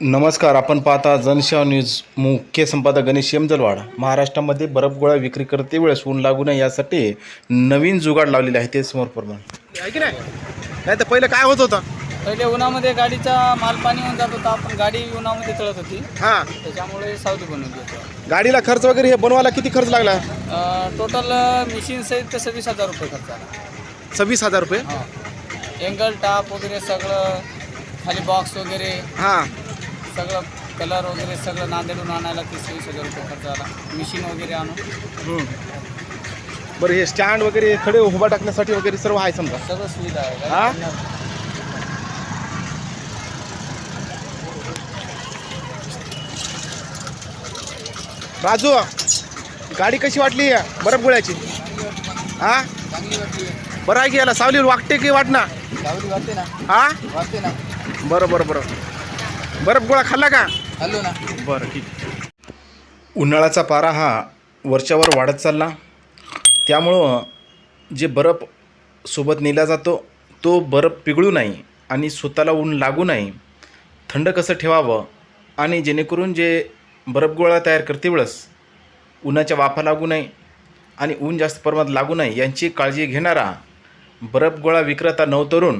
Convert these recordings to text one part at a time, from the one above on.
नमस्कार. आपण पाहता जनसेवा न्यूज. मुख्य संपादक गणेश यमजलवाड. महाराष्ट्रामध्ये बर्फ गोळा विक्री करते वेळेस ऊन लागू नये यासाठी नवीन जुगाड लावलेले आहे. ते समोर प्रमाण आहे की नाही तर पहिलं काय होत होतं. पहिले उन्हामध्ये गाडीचा माल पाणी होऊन जात होता. आपण गाडी उन्हामध्ये तळत होती. हां, त्याच्यामुळे सावली बनवली होती. गाडीला खर्च वगैरे हे बनवायला किती खर्च लागला. टोटल मशीन सहित 26,000 रुपये खर्च आला. 26,000 रुपये. एंगल टाप वगैरे सगळं, खाली बॉक्स वगैरे, हां, सगळं कलर वगैरे सगळं नांदेडून आणायला 30,000 रुपये खर्च आला. मशीन वगैरे आणून बरं. हे स्टँड वगैरे खडे उभा टाकण्यासाठी वगैरे सर्व आहे समजा. सगळं सुविधा आहे. हां, राजू, गाडी कशी वाटली बर्फ गोळ्याची. हां, चांगली वाटली. बरं आहे की याला सावली वाटते की वाटणार. सावली वाटते ना. हां, वाटते ना. बरं बरं बरं. बर्फ गोळा खाल्ला का. हॅलो ना. बरं, ठीक. उन्हाळ्याचा पारा हा वरच्यावर वाढत चालला. त्यामुळं जे बर्फ सोबत नेला जातो तो बर्फ पिघळू नये आणि स्वतःला ऊन लागू नये, थंड कसं ठेवावं आणि जेणेकरून जे बर्फ गोळा तयार करते वेळेस उन्हाच्या वाफा लागू नये आणि ऊन जास्त प्रमाणात लागू नये यांची काळजी घेणारा बर्फ गोळा विक्रेता नवतरुण,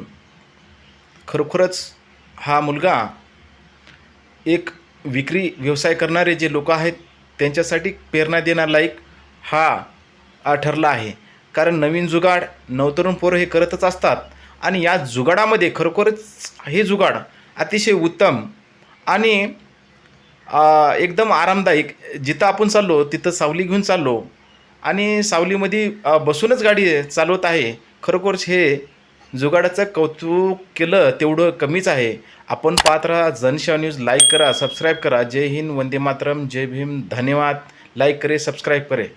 खरोखरच हा मुलगा एक विक्री व्यवसाय करणारे जे लोक आहेत त्यांच्यासाठी प्रेरणा देणारा एक हा ठरला आहे. कारण नवीन जुगाड नवतरुण पोरं हे करतच असतात आणि या जुगाडामध्ये खरोखरच हे जुगाड अतिशय उत्तम आणि एकदम आरामदायक. जिथं आपण चाललो तिथं सावली घेऊन चाललो आणि सावलीमध्ये बसूनच गाडी चालवत आहे. खरोखरच हे जुगाडाचं कौतुक केलं तेवढं कमीच आहे. आपण पाहत राहा जनसेवा न्यूज. लाईक करा, सबस्क्राईब करा. जय हिंद, वंदे मातरम, जय भीम. धन्यवाद. लाईक करे, सबस्क्राईब करे.